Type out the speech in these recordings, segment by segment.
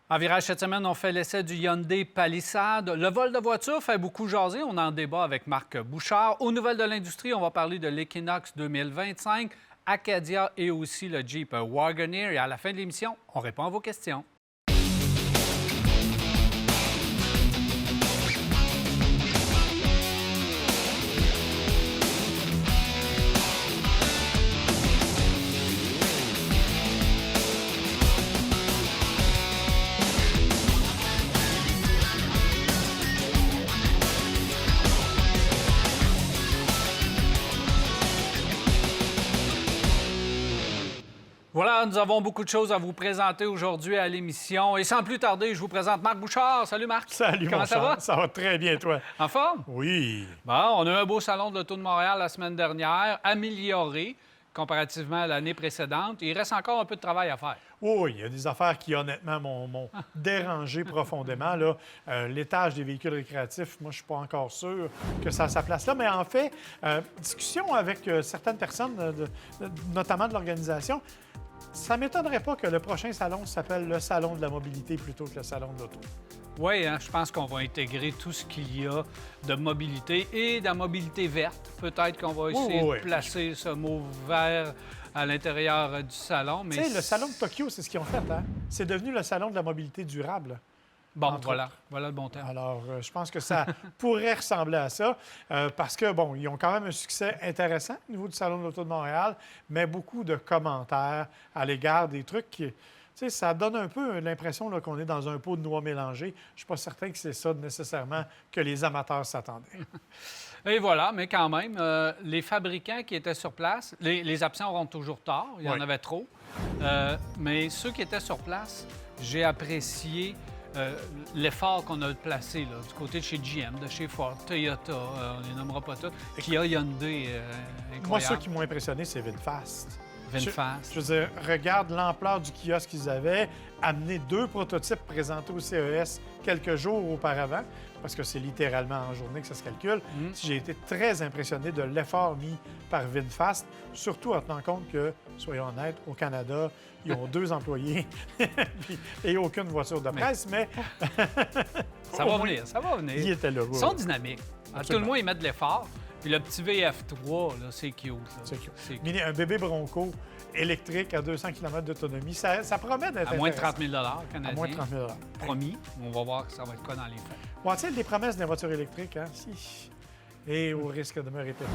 En virage cette semaine, on fait l'essai du Hyundai Palisade. Le vol de voiture fait beaucoup jaser. On en débat avec Marc Bouchard. Aux nouvelles de l'industrie, on va parler de l'Equinox 2025, Acadia et aussi le Jeep Wagoneer. Et à la fin de l'émission, on répond à vos questions. Voilà, nous avons beaucoup de choses à vous présenter aujourd'hui à l'émission. Et sans plus tarder, je vous présente Marc Bouchard. Salut Marc. Salut Comment mon ça cher. va? Ça va très bien, toi. En forme? Oui. Bon, on a eu un beau salon de l'Auto de Montréal la semaine dernière, amélioré comparativement à l'année précédente. Il reste encore un peu de travail à faire. Oui, il y a des affaires qui, honnêtement, m'ont dérangé profondément. Là. L'étage des véhicules récréatifs, moi, je ne suis pas encore sûr que ça a sa place là. Mais en fait, discussion avec certaines personnes, notamment de l'organisation, ça ne m'étonnerait pas que le prochain salon s'appelle le Salon de la mobilité plutôt que le Salon de l'auto. Oui, hein, je pense qu'on va intégrer tout ce qu'il y a de mobilité et de la mobilité verte. Peut-être qu'on va essayer de placer ce mot vert à l'intérieur du salon. Tu sais, le Salon de Tokyo, c'est ce qu'ils ont fait, hein? C'est devenu le Salon de la mobilité durable. Bon, voilà le bon terme. Alors, je pense que ça pourrait ressembler à ça, parce que, bon, ils ont quand même un succès intéressant au niveau du Salon de l'Auto de Montréal, mais beaucoup de commentaires à l'égard des trucs qui... Tu sais, ça donne un peu l'impression là, qu'on est dans un pot de noix mélangée. Je ne suis pas certain que c'est ça nécessairement que les amateurs s'attendaient. Et voilà, mais quand même, les fabricants qui étaient sur place, les absents auront toujours tort, il y en avait trop. Mais ceux qui étaient sur place, j'ai apprécié l'effort qu'on a placé là, du côté de chez GM, de chez Ford, Toyota, on ne les nommera pas tous, Kia, Hyundai, incroyable. Moi, ceux qui m'ont impressionné, c'est VinFast. VinFast. Je veux dire, regarde l'ampleur du kiosque qu'ils avaient, amené 2 prototypes présentés au CES quelques jours auparavant, parce que c'est littéralement en journée que ça se calcule. J'ai été très impressionné de l'effort mis par VinFast, surtout en tenant compte que, soyons honnêtes, au Canada, ils ont 2 employés et aucune voiture de presse, mais... Ça va venir, ça va venir. Ils étaient là. Ils sont dynamiques. À tout le moins, ils mettent de l'effort. Puis le petit VF3, là, c'est cute. C'est cute. Mais un bébé Bronco électrique à 200 km d'autonomie, ça promet d'être à moins de 30 000 canadiens. À moins de 30 000 Promis. On va voir que ça va être quoi dans les faits. Bon, tu sais, les promesses des voitures électriques, hein? Si. Et au risque de me répéter...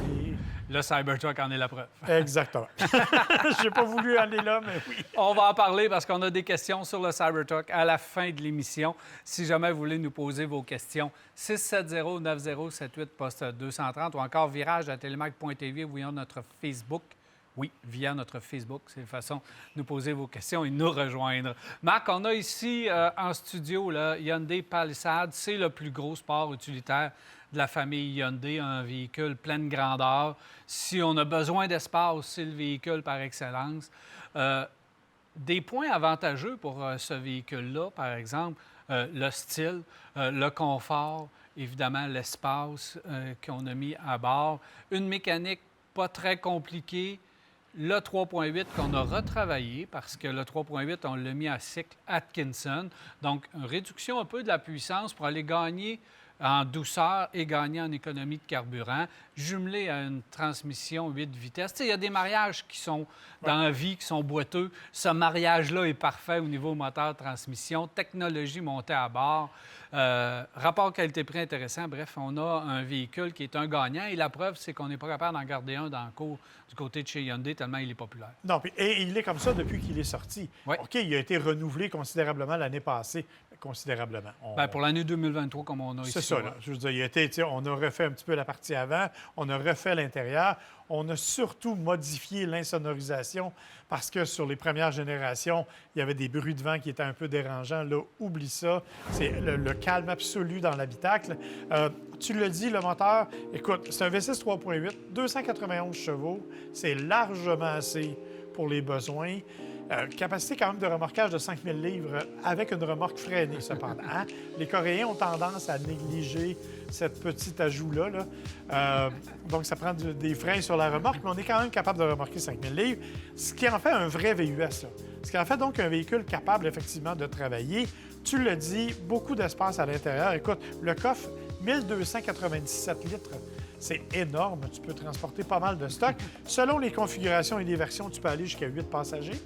Le Cybertruck en est la preuve. Exactement. Je n'ai pas voulu aller là, mais oui. On va en parler parce qu'on a des questions sur le Cybertruck à la fin de l'émission. Si jamais vous voulez nous poser vos questions, 670-9078, poste 230 ou encore virage@telemac.tv ou via notre Facebook. Oui, via notre Facebook, c'est la façon de nous poser vos questions et nous rejoindre. Marc, on a ici en studio le Hyundai Palisade. C'est le plus gros sport utilitaire de la famille Hyundai, un véhicule pleine grandeur. Si on a besoin d'espace, c'est le véhicule par excellence. Des points avantageux pour ce véhicule-là, par exemple, le style, le confort, évidemment l'espace qu'on a mis à bord, une mécanique pas très compliquée, le 3.8 qu'on a retravaillé parce que le 3.8, on l'a mis à cycle Atkinson. Donc, une réduction un peu de la puissance pour aller gagner en douceur et gagner en économie de carburant, jumelé à une transmission 8 vitesses. Tu sais, il y a des mariages qui sont dans la vie, qui sont boiteux. Ce mariage-là est parfait au niveau moteur-transmission, technologie montée à bord, rapport qualité-prix intéressant. Bref, on a un véhicule qui est un gagnant et la preuve, c'est qu'on n'est pas capable d'en garder un dans le cours du côté de chez Hyundai tellement il est populaire. Non, et il est comme ça depuis qu'il est sorti. Oui. OK, il a été renouvelé considérablement l'année passée. Considérablement. Bien, pour l'année 2023, comme on a ici. C'est ça, là. Je veux dire, il a été, on a refait un petit peu la partie avant, on a refait l'intérieur, on a surtout modifié l'insonorisation parce que sur les premières générations, il y avait des bruits de vent qui étaient un peu dérangeants. Là, oublie ça. C'est le calme absolu dans l'habitacle. Tu l'as dit, le moteur, écoute, c'est un V6 3.8, 291 chevaux. C'est largement assez pour les besoins. Capacité quand même de remorquage de 5000 livres avec une remorque freinée, cependant. Hein? Les Coréens ont tendance à négliger cette petite ajout-là. Donc, ça prend des freins sur la remorque, mais on est quand même capable de remorquer 5000 livres, ce qui en fait un vrai VUS. Là. Ce qui en fait donc un véhicule capable, effectivement, de travailler. Tu le dis, beaucoup d'espace à l'intérieur. Écoute, le coffre, 1297 litres. C'est énorme. Tu peux transporter pas mal de stock. Selon les configurations et les versions, tu peux aller jusqu'à 8 passagers,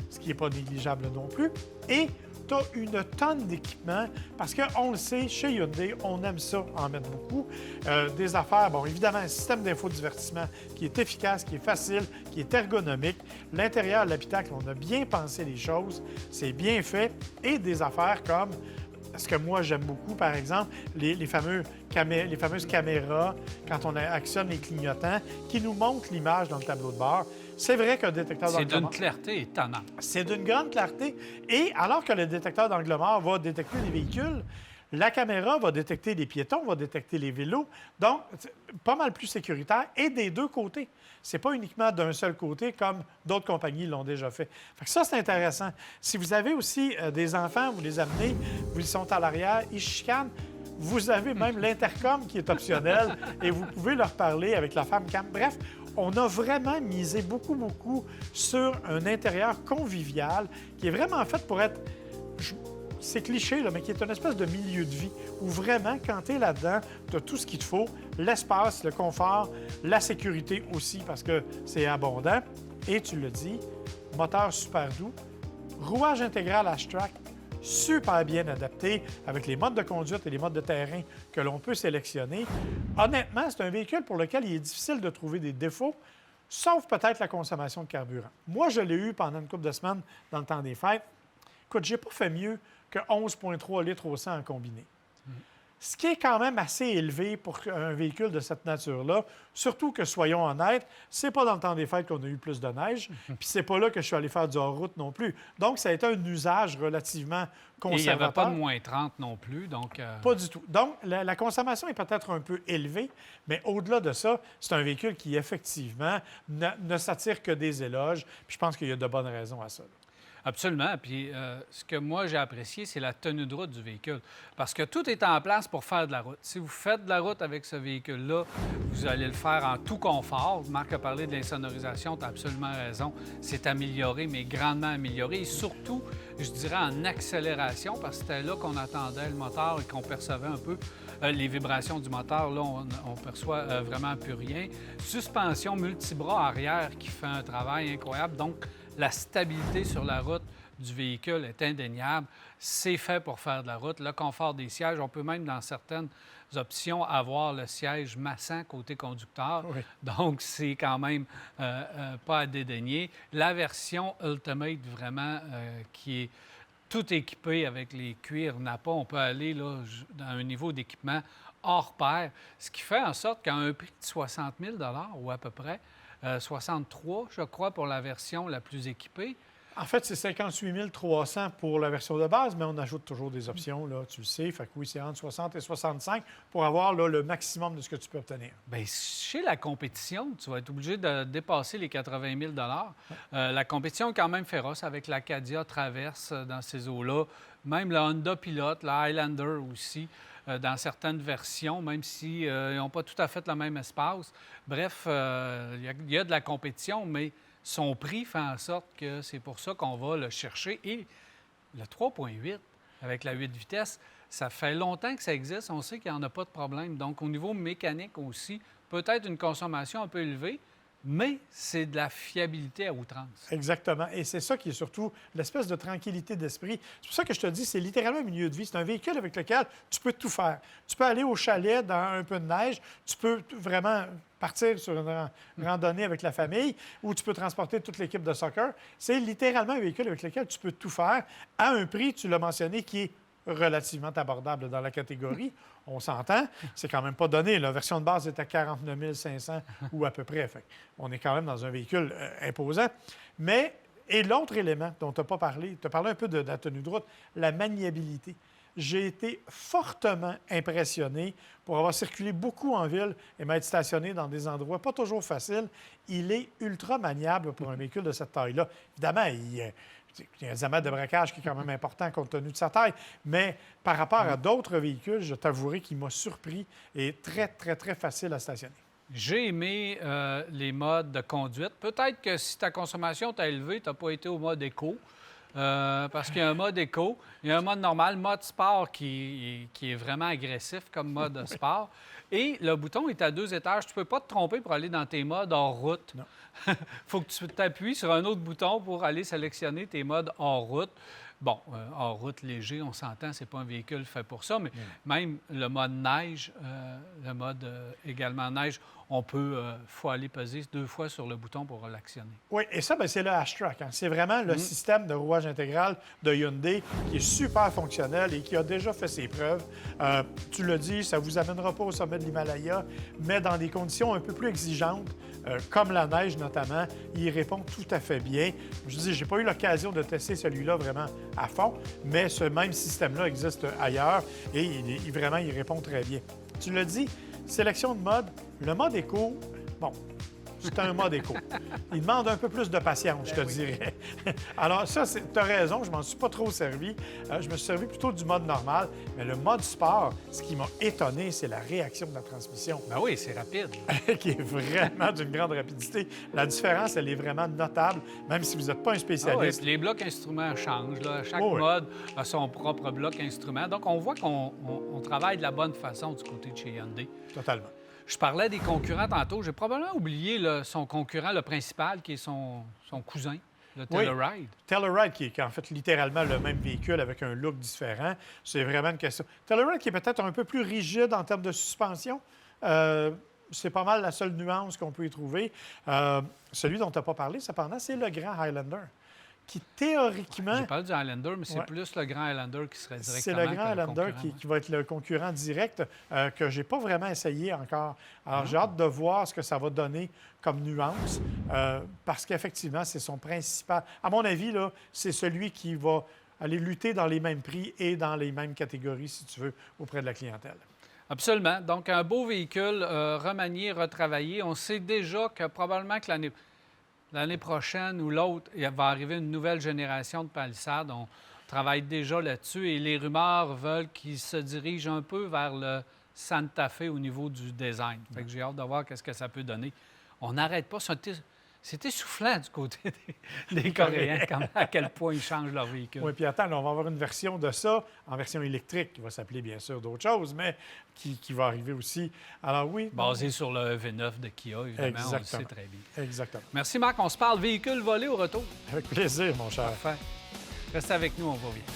ce qui n'est pas négligeable non plus. Et tu as une tonne d'équipements parce qu'on le sait, chez Hyundai, on aime ça, en mettre beaucoup. Des affaires, bon, évidemment, un système d'infodivertissement qui est efficace, qui est facile, qui est ergonomique. L'intérieur de l'habitacle, on a bien pensé les choses, c'est bien fait. Et des affaires comme ce que moi, j'aime beaucoup, par exemple, les fameuses caméras, quand on actionne les clignotants, qui nous montrent l'image dans le tableau de bord. C'est vrai qu'un détecteur d'angle mort... C'est d'une clarté étonnante. C'est d'une grande clarté. Et alors que le détecteur d'angle mort va détecter les véhicules, la caméra va détecter les piétons, va détecter les vélos. Donc, pas mal plus sécuritaire et des deux côtés. C'est pas uniquement d'un seul côté comme d'autres compagnies l'ont déjà fait. Fait que ça, c'est intéressant. Si vous avez aussi des enfants, vous les amenez, ils sont à l'arrière, ils chicanent, vous avez même l'intercom qui est optionnel et vous pouvez leur parler avec la femme cam. Bref, on a vraiment misé beaucoup sur un intérieur convivial qui est vraiment fait pour être... C'est cliché, là, mais qui est une espèce de milieu de vie où vraiment, quand tu es là-dedans, tu as tout ce qu'il te faut, l'espace, le confort, la sécurité aussi, parce que c'est abondant. Et tu le dis, moteur super doux, rouage intégral H-Track, super bien adapté avec les modes de conduite et les modes de terrain que l'on peut sélectionner. Honnêtement, c'est un véhicule pour lequel il est difficile de trouver des défauts, sauf peut-être la consommation de carburant. Moi, je l'ai eu pendant une couple de semaines dans le temps des fêtes. Écoute, j'ai pas fait mieux que 11,3 litres au 100 en combiné. Ce qui est quand même assez élevé pour un véhicule de cette nature-là. Surtout que, soyons honnêtes, c'est pas dans le temps des fêtes qu'on a eu plus de neige, puis c'est pas là que je suis allé faire du hors-route non plus. Donc, ça a été un usage relativement conservateur. Et il n'y avait pas de moins 30 non plus, donc... Pas du tout. Donc, la consommation est peut-être un peu élevée, mais au-delà de ça, c'est un véhicule qui, effectivement, ne s'attire que des éloges, puis je pense qu'il y a de bonnes raisons à ça. Absolument. Puis ce que moi, j'ai apprécié, c'est la tenue de route du véhicule. Parce que tout est en place pour faire de la route. Si vous faites de la route avec ce véhicule-là, vous allez le faire en tout confort. Marc a parlé de l'insonorisation, tu as absolument raison. C'est amélioré, mais grandement amélioré. Et surtout, je dirais en accélération, parce que c'était là qu'on attendait le moteur et qu'on percevait un peu les vibrations du moteur. Là, on perçoit vraiment plus rien. Suspension multibras arrière qui fait un travail incroyable. Donc, la stabilité sur la route du véhicule est indéniable. C'est fait pour faire de la route. Le confort des sièges, on peut même, dans certaines options, avoir le siège massant côté conducteur. Oui. Donc, c'est quand même pas à dédaigner. La version Ultimate, vraiment, qui est tout équipée avec les cuirs Napa, on peut aller là, dans un niveau d'équipement hors pair, ce qui fait en sorte qu'à un prix de 60 000 ou à peu près, 63, je crois, pour la version la plus équipée. En fait, c'est 58 300 pour la version de base, mais on ajoute toujours des options, là, tu le sais. Fait que oui, c'est entre 60 et 65 pour avoir là, le maximum de ce que tu peux obtenir. Bien, chez la compétition, tu vas être obligé de dépasser les 80 000 La compétition est quand même féroce avec l'Acadia Traverse dans ces eaux-là. Même la Honda Pilot, la Highlander aussi. Dans certaines versions, même s'ils n'ont pas tout à fait le même espace. Bref, il y a de la compétition, mais son prix fait en sorte que c'est pour ça qu'on va le chercher. Et le 3.8, avec la 8 vitesses, ça fait longtemps que ça existe. On sait qu'il n'y en a pas de problème. Donc, au niveau mécanique aussi, peut-être une consommation un peu élevée, mais c'est de la fiabilité à outrance. Exactement. Et c'est ça qui est surtout l'espèce de tranquillité d'esprit. C'est pour ça que je te dis, c'est littéralement un milieu de vie. C'est un véhicule avec lequel tu peux tout faire. Tu peux aller au chalet dans un peu de neige. Tu peux vraiment partir sur une randonnée avec la famille ou tu peux transporter toute l'équipe de soccer. C'est littéralement un véhicule avec lequel tu peux tout faire à un prix, tu l'as mentionné, qui est relativement abordable dans la catégorie. On s'entend, c'est quand même pas donné. La version de base est à 49 500 ou à peu près. Fait on est quand même dans un véhicule imposant. Mais, et l'autre élément dont tu n'as pas parlé, tu as parlé un peu de la tenue de route, la maniabilité. j'ai été fortement impressionné pour avoir circulé beaucoup en ville et m'être stationné dans des endroits pas toujours faciles. Il est ultra maniable pour un véhicule de cette taille-là. Évidemment, il y a un diamètre de braquage qui est quand même important compte tenu de sa taille, mais par rapport à d'autres véhicules, je t'avouerai qu'il m'a surpris et très, très, très facile à stationner. J'ai aimé les modes de conduite. Peut-être que si ta consommation t'a élevé, tu n'as pas été au mode éco. Parce qu'il y a un mode éco, il y a un mode normal, mode sport qui est vraiment agressif comme mode sport. Et le bouton est à 2 étages. Tu ne peux pas te tromper pour aller dans tes modes hors route. Il faut que tu t'appuies sur un autre bouton pour aller sélectionner tes modes hors route. Bon, hors route léger, on s'entend, c'est pas un véhicule fait pour ça, mais même le mode neige, le mode également neige, faut aller peser 2 fois sur le bouton pour l'actionner. Oui, et ça, c'est le H-Track. Hein. C'est vraiment le système de rouage intégral de Hyundai qui est super fonctionnel et qui a déjà fait ses preuves. Tu l'as dit, ça ne vous amènera pas au sommet de l'Himalaya, mais dans des conditions un peu plus exigeantes, comme la neige notamment, il répond tout à fait bien. Je dis, j'ai pas eu l'occasion de tester celui-là vraiment à fond, mais ce même système-là existe ailleurs et il répond très bien. Tu l'as dit, sélection de mode. Le mode éco, bon, c'est un mode éco. Il demande un peu plus de patience, je te dirais. Alors ça, tu as raison, je m'en suis pas trop servi. Je me suis servi plutôt du mode normal. Mais le mode sport, ce qui m'a étonné, c'est la réaction de la transmission. Ben oui, c'est rapide. Qui est vraiment d'une grande rapidité. La différence, elle est vraiment notable, même si vous n'êtes pas un spécialiste. Les blocs instruments changent. Là. Chaque mode a son propre bloc instrument. Donc, on voit qu'on travaille de la bonne façon du côté de chez Hyundai. Totalement. Je parlais des concurrents tantôt. J'ai probablement oublié son concurrent, le principal, qui est son cousin, le Telluride. Oui. Telluride, qui est en fait littéralement le même véhicule avec un look différent. C'est vraiment une question. Telluride qui est peut-être un peu plus rigide en termes de suspension. C'est pas mal la seule nuance qu'on peut y trouver. Celui dont tu n'as pas parlé, cependant, c'est le Grand Highlander, qui théoriquement... J'ai parlé du Highlander, mais c'est plus le Grand Highlander qui serait directement... C'est le Grand Highlander qui va être le concurrent direct que je n'ai pas vraiment essayé encore. Alors, j'ai hâte de voir ce que ça va donner comme nuance, parce qu'effectivement, c'est son principal... À mon avis, là, c'est celui qui va aller lutter dans les mêmes prix et dans les mêmes catégories, si tu veux, auprès de la clientèle. Absolument. Donc, un beau véhicule remanié, retravaillé. On sait déjà que probablement que l'année prochaine ou l'autre, il va arriver une nouvelle génération de Palisade. On travaille déjà là-dessus et les rumeurs veulent qu'il se dirige un peu vers le Santa Fe au niveau du design. Fait que j'ai hâte de voir qu'est-ce que ça peut donner. On n'arrête pas. C'est essoufflant du côté des Coréens, à quel point ils changent leur véhicule. Oui, puis attends, là, on va avoir une version de ça, en version électrique, qui va s'appeler bien sûr d'autres choses, mais qui va arriver aussi. Alors oui. Basé sur le V9 de Kia, évidemment, exactement. on le sait très bien. Exactement. Merci Marc, on se parle véhicule volé au retour. Avec plaisir, mon cher. Parfait. Reste avec nous, on va vite.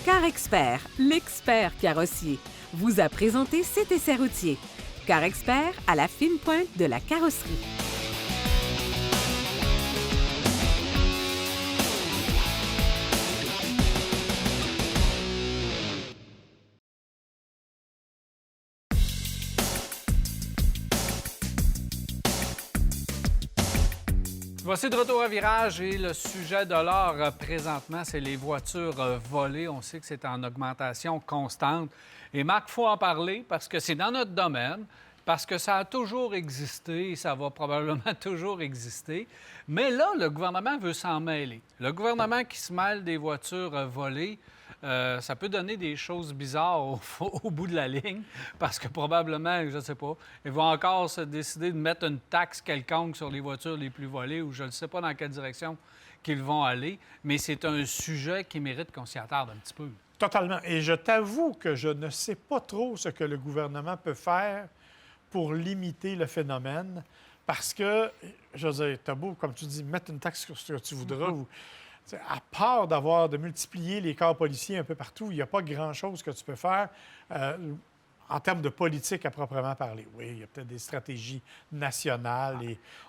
Car Expert, l'expert carrossier, vous a présenté cet essai routier. Car Expert à la fine pointe de la carrosserie. Voici de retour à Virage et le sujet de l'heure présentement, c'est les voitures volées. On sait que c'est en augmentation constante. Et Marc, il faut en parler parce que c'est dans notre domaine, parce que ça a toujours existé et ça va probablement toujours exister. Mais là, le gouvernement veut s'en mêler. Le gouvernement qui se mêle des voitures volées, ça peut donner des choses bizarres au bout de la ligne, parce que probablement, je ne sais pas, ils vont encore se décider de mettre une taxe quelconque sur les voitures les plus volées, ou je ne sais pas dans quelle direction qu'ils vont aller, mais c'est un sujet qui mérite qu'on s'y attarde un petit peu. Totalement. Et je t'avoue que je ne sais pas trop ce que le gouvernement peut faire pour limiter le phénomène, parce que, je veux dire, t'as beau, comme tu dis, mettre une taxe sur ce que tu voudras, ou... À part de multiplier les corps policiers un peu partout, il n'y a pas grand-chose que tu peux faire en termes de politique à proprement parler. Oui, il y a peut-être des stratégies nationales.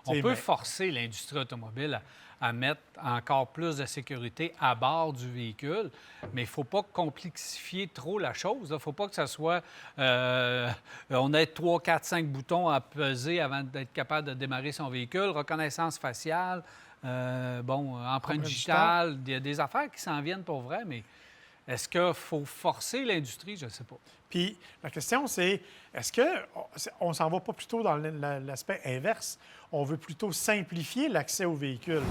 On peut forcer l'industrie automobile à mettre encore plus de sécurité à bord du véhicule, mais il ne faut pas complexifier trop la chose. Il ne faut pas que ça soit... on ait 3, 4, 5 boutons à peser avant d'être capable de démarrer son véhicule, reconnaissance faciale, empreinte digitale. Il y a des affaires qui s'en viennent pour vrai, mais est-ce qu'il faut forcer l'industrie? Je ne sais pas. Puis la question, c'est est-ce qu'on s'en va pas plutôt dans l'aspect inverse? On veut plutôt simplifier l'accès aux véhicules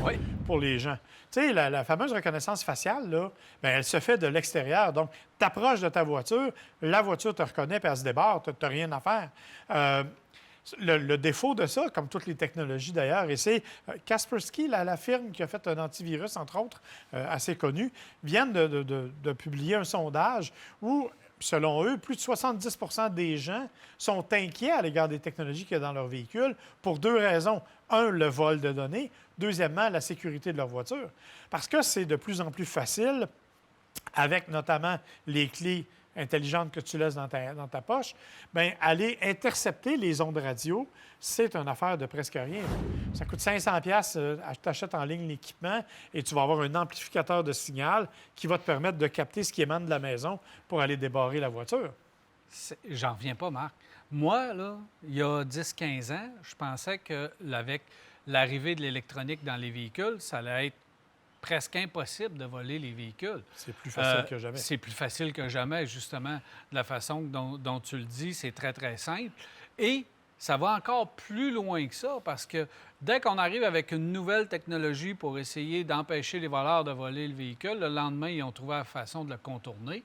pour les gens. Tu sais, la fameuse reconnaissance faciale, là, bien, elle se fait de l'extérieur. Donc, tu approches de ta voiture, la voiture te reconnaît puis elle se débarre, tu n'as rien à faire. Le défaut de ça, comme toutes les technologies d'ailleurs, et c'est Kaspersky, la firme qui a fait un antivirus, entre autres, assez connu, viennent de publier un sondage où, selon eux, plus de 70 des gens sont inquiets à l'égard des technologies qu'il y a dans leur véhicule pour deux raisons. Un, le vol de données. Deuxièmement, la sécurité de leur voiture. Parce que c'est de plus en plus facile, avec notamment les clés intelligente que tu laisses dans ta poche, bien, aller intercepter les ondes radio, c'est une affaire de presque rien. Ça coûte 500 $, tu achètes en ligne l'équipement et tu vas avoir un amplificateur de signal qui va te permettre de capter ce qui émane de la maison pour aller débarrer la voiture. J'en reviens pas, Marc. Moi, là, il y a 10-15 ans, je pensais qu'avec l'arrivée de l'électronique dans les véhicules, ça allait être presque impossible de voler les véhicules. C'est plus facile que jamais. C'est plus facile que jamais, justement, de la façon dont tu le dis. C'est très, très simple. Et ça va encore plus loin que ça, parce que dès qu'on arrive avec une nouvelle technologie pour essayer d'empêcher les voleurs de voler le véhicule, le lendemain, ils ont trouvé la façon de le contourner.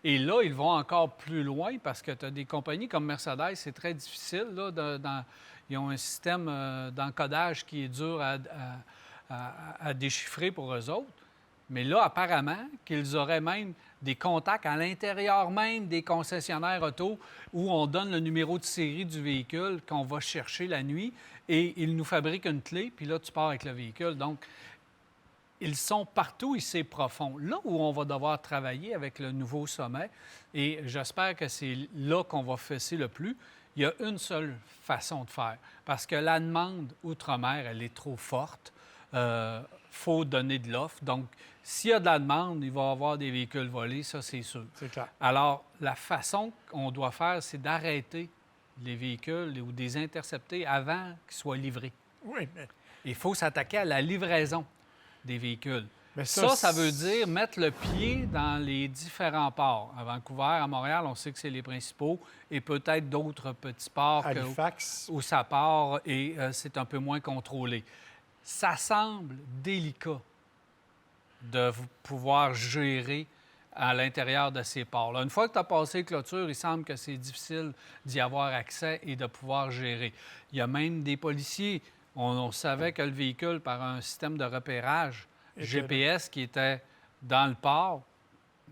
Et là, ils vont encore plus loin, parce que tu as des compagnies comme Mercedes, c'est très difficile. Là, ils ont un système d'encodage qui est dur à déchiffrer pour eux autres. Mais là, apparemment, qu'ils auraient même des contacts à l'intérieur même des concessionnaires auto où on donne le numéro de série du véhicule qu'on va chercher la nuit et ils nous fabriquent une clé, puis là, tu pars avec le véhicule. Donc, ils sont partout et c'est profond. Là où on va devoir travailler avec le nouveau sommet, et j'espère que c'est là qu'on va fesser le plus, il y a une seule façon de faire. Parce que la demande outre-mer, elle est trop forte. Faut donner de l'offre. Donc, s'il y a de la demande, il va y avoir des véhicules volés, ça, c'est sûr. C'est clair. Alors, la façon qu'on doit faire, c'est d'arrêter les véhicules ou de les intercepter avant qu'ils soient livrés. Oui, mais... Il faut s'attaquer à la livraison des véhicules. Mais ça veut dire mettre le pied dans les différents ports. À Vancouver, à Montréal, on sait que c'est les principaux, et peut-être d'autres petits ports où ça part et c'est un peu moins contrôlé. Ça semble délicat de pouvoir gérer à l'intérieur de ces ports-là. Une fois que tu as passé clôture, il semble que c'est difficile d'y avoir accès et de pouvoir gérer. Il y a même des policiers. On savait que le véhicule, par un système de repérage GPS qui était dans le port,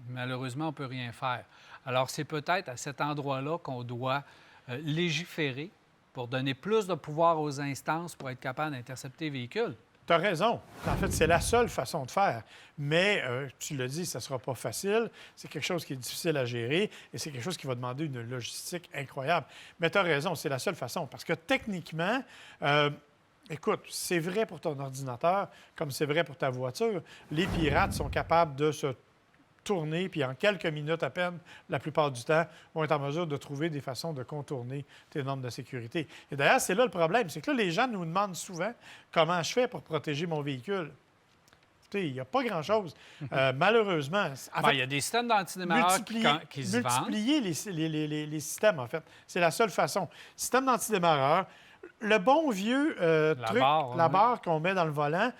malheureusement, on ne peut rien faire. Alors, c'est peut-être à cet endroit-là qu'on doit légiférer pour donner plus de pouvoir aux instances pour être capable d'intercepter les véhicules. Tu as raison. En fait, c'est la seule façon de faire. Mais, tu l'as dit, ça ne sera pas facile. C'est quelque chose qui est difficile à gérer et c'est quelque chose qui va demander une logistique incroyable. Mais tu as raison, c'est la seule façon. Parce que techniquement, écoute, c'est vrai pour ton ordinateur comme c'est vrai pour ta voiture. Les pirates sont capables de se tourner, puis en quelques minutes à peine, la plupart du temps, vont être en mesure de trouver des façons de contourner tes normes de sécurité. Et d'ailleurs, c'est là le problème, c'est que là, les gens nous demandent souvent comment je fais pour protéger mon véhicule. Il n'y a pas grand-chose. Malheureusement. Il y a des systèmes d'antidémarrage qui se vendent. Multiplier les systèmes, en fait. C'est la seule façon. Système d'antidémarreur, le bon vieux la barre qu'on met dans le volant.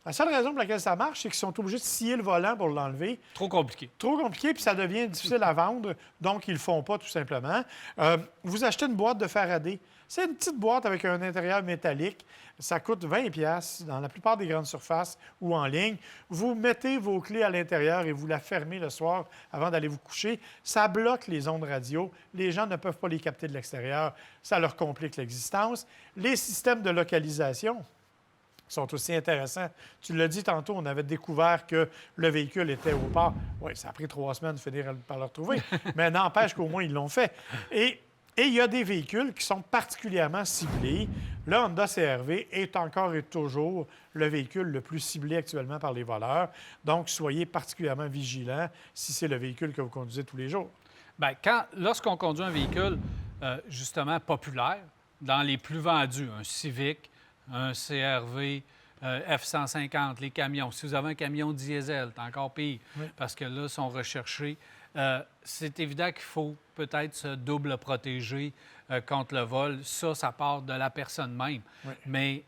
La seule raison pour laquelle ça marche, c'est qu'ils sont obligés de scier le volant pour l'enlever. Trop compliqué. Trop compliqué, puis ça devient difficile à vendre, donc ils ne le font pas, tout simplement. Vous achetez une boîte de Faraday. C'est une petite boîte avec un intérieur métallique. Ça coûte 20 $ dans la plupart des grandes surfaces ou en ligne. Vous mettez vos clés à l'intérieur et vous la fermez le soir avant d'aller vous coucher. Ça bloque les ondes radio. Les gens ne peuvent pas les capter de l'extérieur. Ça leur complique l'existence. Les systèmes de localisation sont aussi intéressants. Tu l'as dit tantôt, on avait découvert que le véhicule était au port. Oui, ça a pris 3 semaines de finir par le retrouver, mais n'empêche qu'au moins, ils l'ont fait. Et il y a des véhicules qui sont particulièrement ciblés. Le Honda CR-V est encore et toujours le véhicule le plus ciblé actuellement par les voleurs. Donc, soyez particulièrement vigilants si c'est le véhicule que vous conduisez tous les jours. Bien, lorsqu'on conduit un véhicule, justement, populaire, dans les plus vendus, un Civic, un CR-V, F-150, les camions. Si vous avez un camion diesel, c'est encore pire, parce que là, ils sont recherchés. C'est évident qu'il faut peut-être se double protéger contre le vol. Ça part de la personne même. Oui. Mais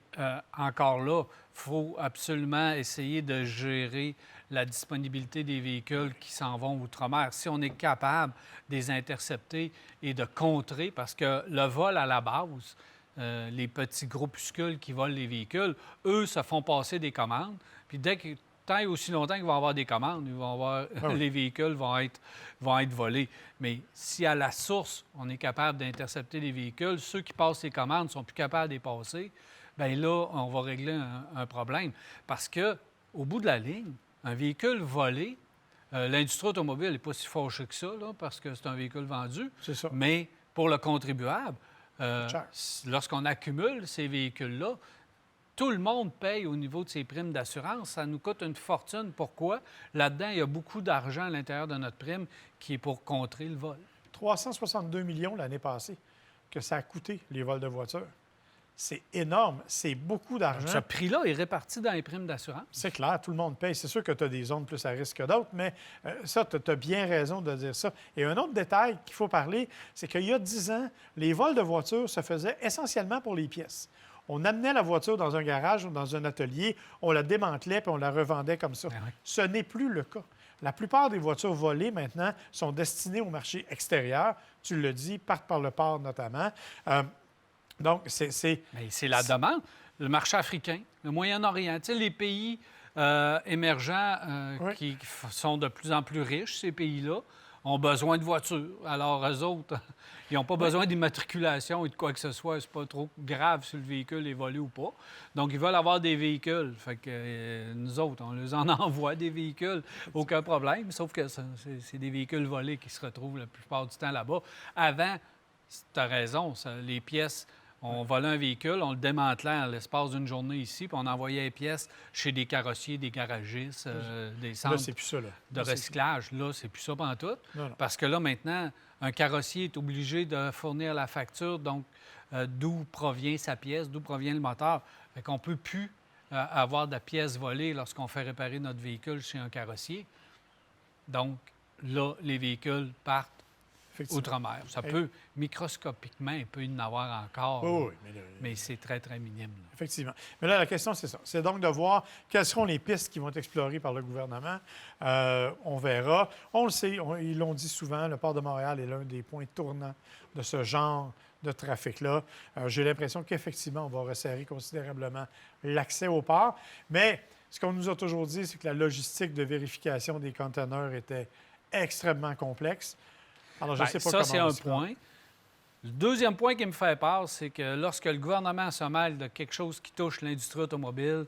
encore là, il faut absolument essayer de gérer la disponibilité des véhicules qui s'en vont outre-mer. Si on est capable de les intercepter et de contrer, parce que le vol à la base, les petits groupuscules qui volent les véhicules, eux se font passer des commandes. Puis tant et aussi longtemps qu'ils vont avoir des commandes, les véhicules vont être volés. Mais si à la source, on est capable d'intercepter les véhicules, ceux qui passent les commandes ne sont plus capables de les passer, bien là, on va régler un problème. Parce que au bout de la ligne, un véhicule volé, l'industrie automobile n'est pas si fâchée que ça, là, parce que c'est un véhicule vendu. C'est ça. Mais pour le contribuable, cher. lorsqu'on accumule ces véhicules-là, tout le monde paye au niveau de ses primes d'assurance. Ça nous coûte une fortune. Pourquoi? Là-dedans, il y a beaucoup d'argent à l'intérieur de notre prime qui est pour contrer le vol. 362 millions l'année passée que ça a coûté, les vols de voitures. C'est énorme. C'est beaucoup d'argent. Ce prix-là est réparti dans les primes d'assurance. C'est clair, tout le monde paye. C'est sûr que tu as des zones plus à risque que d'autres, mais ça, tu as bien raison de dire ça. Et un autre détail qu'il faut parler, c'est qu'il y a 10 ans, les vols de voitures se faisaient essentiellement pour les pièces. On amenait la voiture dans un garage ou dans un atelier, on la démantelait puis on la revendait comme ça. Ah oui. Ce n'est plus le cas. La plupart des voitures volées maintenant sont destinées au marché extérieur. Tu le dis, partent par le port notamment. Donc, Mais c'est la demande. Le marché africain, le Moyen-Orient, tu sais, les pays émergents Oui. qui sont de plus en plus riches, ces pays-là, ont besoin de voitures. Alors, eux autres, ils n'ont pas besoin d'immatriculation et de quoi que ce soit. C'est pas trop grave si le véhicule est volé ou pas. Donc, ils veulent avoir des véhicules. Fait que nous autres, on les en envoie des véhicules. Aucun problème. Sauf que c'est des véhicules volés qui se retrouvent la plupart du temps là-bas. Avant, tu as raison, les pièces... On volait un véhicule, on le démantelait à l'espace d'une journée ici, puis on envoyait les pièces chez des carrossiers, des garagistes, des là, centres c'est plus ça. Là. de Là, c'est- recyclage. Là, c'est plus ça pantoute. Non, non. Parce que là, maintenant, un carrossier est obligé de fournir la facture, donc d'où provient sa pièce, d'où provient le moteur. Fait qu'on ne peut plus avoir de pièces volées lorsqu'on fait réparer notre véhicule chez un carrossier. Donc, là, les véhicules partent Effectivement. outre-mer. Ça Et- peut, microscopiquement, il peut y en avoir encore. Oui, oui, Mais c'est très, très minime. Là. effectivement. Mais là, la question, c'est ça. C'est donc de voir quelles seront les pistes qui vont être explorées par le gouvernement. On verra. On le sait, ils l'ont dit souvent, le port de Montréal est l'un des points tournants de ce genre de trafic-là. J'ai l'impression qu'effectivement, on va resserrer considérablement l'accès au port. Mais ce qu'on nous a toujours dit, c'est que la logistique de vérification des conteneurs était extrêmement complexe. Alors, je ne sais pas comment ça, c'est on un va s'y point. Le deuxième point qui me fait peur, c'est que lorsque le gouvernement se mêle de quelque chose qui touche l'industrie automobile,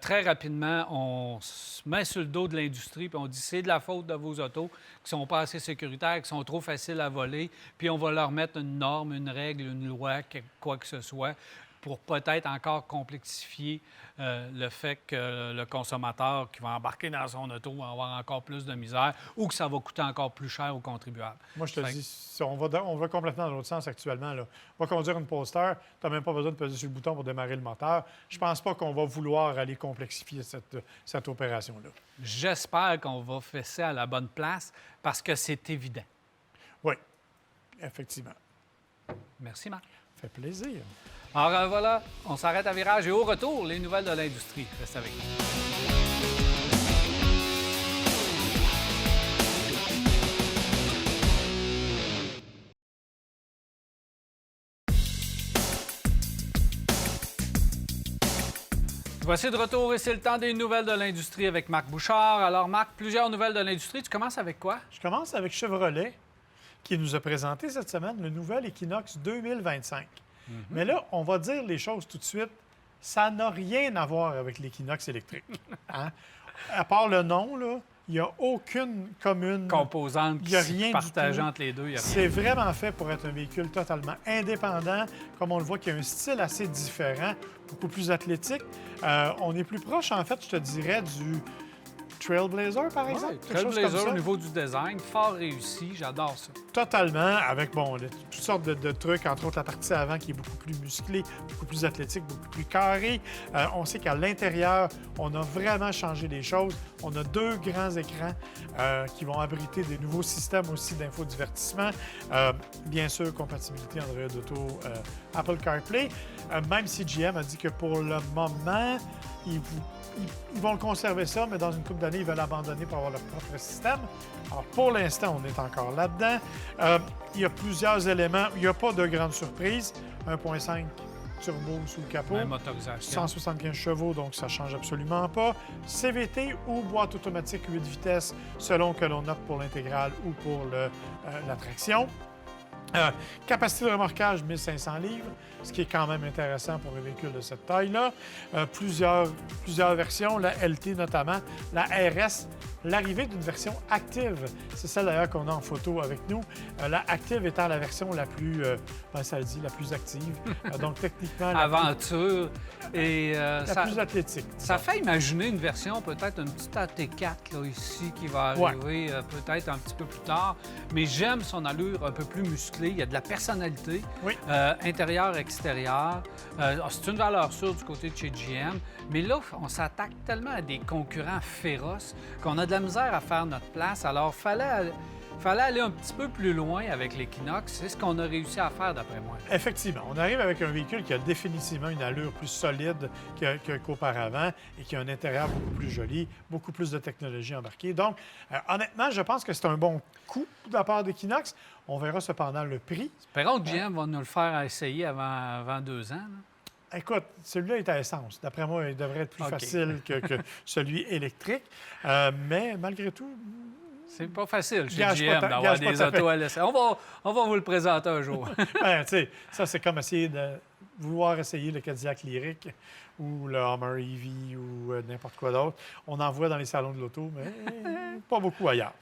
très rapidement, on se met sur le dos de l'industrie puis on dit c'est de la faute de vos autos qui sont pas assez sécuritaires, qui sont trop faciles à voler, puis on va leur mettre une norme, une règle, une loi, quoi que ce soit, pour peut-être encore complexifier le fait que le consommateur qui va embarquer dans son auto va avoir encore plus de misère ou que ça va coûter encore plus cher aux contribuables. Moi, je te Fait dis, si on va complètement dans l'autre sens actuellement. Là. On va conduire une Poster, tu n'as même pas besoin de peser sur le bouton pour démarrer le moteur. Je pense pas qu'on va vouloir aller complexifier cette opération-là. J'espère qu'on va faire ça à la bonne place parce que c'est évident. Oui, effectivement. Merci, Marc. Ça fait plaisir. Alors voilà, on s'arrête à virage et au retour, les nouvelles de l'industrie. Reste avec nous. Voici de retour et c'est le temps des nouvelles de l'industrie avec Marc Bouchard. Alors Marc, plusieurs nouvelles de l'industrie. Tu commences avec quoi? Je commence avec Chevrolet, qui nous a présenté cette semaine le nouvel Equinox 2025. Mais là, on va dire les choses tout de suite. Ça n'a rien à voir avec l'Equinox électrique. Hein? À part le nom, là, il n'y a aucune commune Composantes Il qui y a se rien du partagent tout. entre les deux. Il y a rien. C'est vraiment fait pour être un véhicule totalement indépendant. Comme on le voit, qui a un style assez différent, beaucoup plus athlétique. On est plus proche, en fait, je te dirais, Trailblazer, par Ouais, exemple. Quelque chose comme Trailblazer ça. au niveau du design, fort réussi, j'adore ça. Totalement, avec toutes sortes de trucs, entre autres la partie avant qui est beaucoup plus musclée, beaucoup plus athlétique, beaucoup plus carrée. On sait qu'à l'intérieur, on a vraiment changé les choses. On a 2 grands écrans qui vont abriter des nouveaux systèmes aussi d'infodivertissement. Bien sûr, compatibilité Android Auto, Apple CarPlay. Même si GM a dit que pour le moment, ils vont le conserver ça, mais dans une couple d'années, ils veulent l'abandonner pour avoir leur propre système. Alors, pour l'instant, on est encore là-dedans. Il y a plusieurs éléments. Il n'y a pas de grande surprise. 1.5 turbo sous le capot. Même motorisation. 175 chevaux, donc ça ne change absolument pas. CVT ou boîte automatique 8 vitesses, selon que l'on opte pour l'intégrale ou pour la traction. Capacité de remorquage, 1500 livres, ce qui est quand même intéressant pour un véhicule de cette taille-là. Plusieurs versions, la LT notamment, la RS, l'arrivée d'une version active. C'est celle d'ailleurs qu'on a en photo avec nous. La active étant la version la plus, ça le dit, la plus active. Donc techniquement, Aventure et la plus athlétique. Ça fait imaginer une version, peut-être une petite AT4 là, ici, qui va arriver peut-être un petit peu plus tard. Mais j'aime son allure un peu plus musclée. Il y a de la personnalité, intérieur, extérieur. C'est une valeur sûre du côté de chez GM. Mais là, on s'attaque tellement à des concurrents féroces qu'on a de la misère à faire notre place. Alors, fallait aller un petit peu plus loin avec l'Equinox. C'est ce qu'on a réussi à faire, d'après moi. Effectivement. On arrive avec un véhicule qui a définitivement une allure plus solide qu'auparavant et qui a un intérieur beaucoup plus joli, beaucoup plus de technologie embarquée. Donc, honnêtement, je pense que c'est un bon coup de la part d'Equinox. On verra cependant le prix. Espérons que GM va nous le faire essayer avant 2 ans. Là. Écoute, celui-là est à essence. D'après moi, il devrait être plus facile que celui électrique. Mais malgré tout... C'est pas facile chez Gage GM pas d'avoir des autos à l'essai. On va vous le présenter un jour. Ben, tu sais, ça, c'est comme essayer de vouloir essayer le Cadillac Lyric ou le Hummer EV ou n'importe quoi d'autre. On en voit dans les salons de l'auto, mais pas beaucoup ailleurs.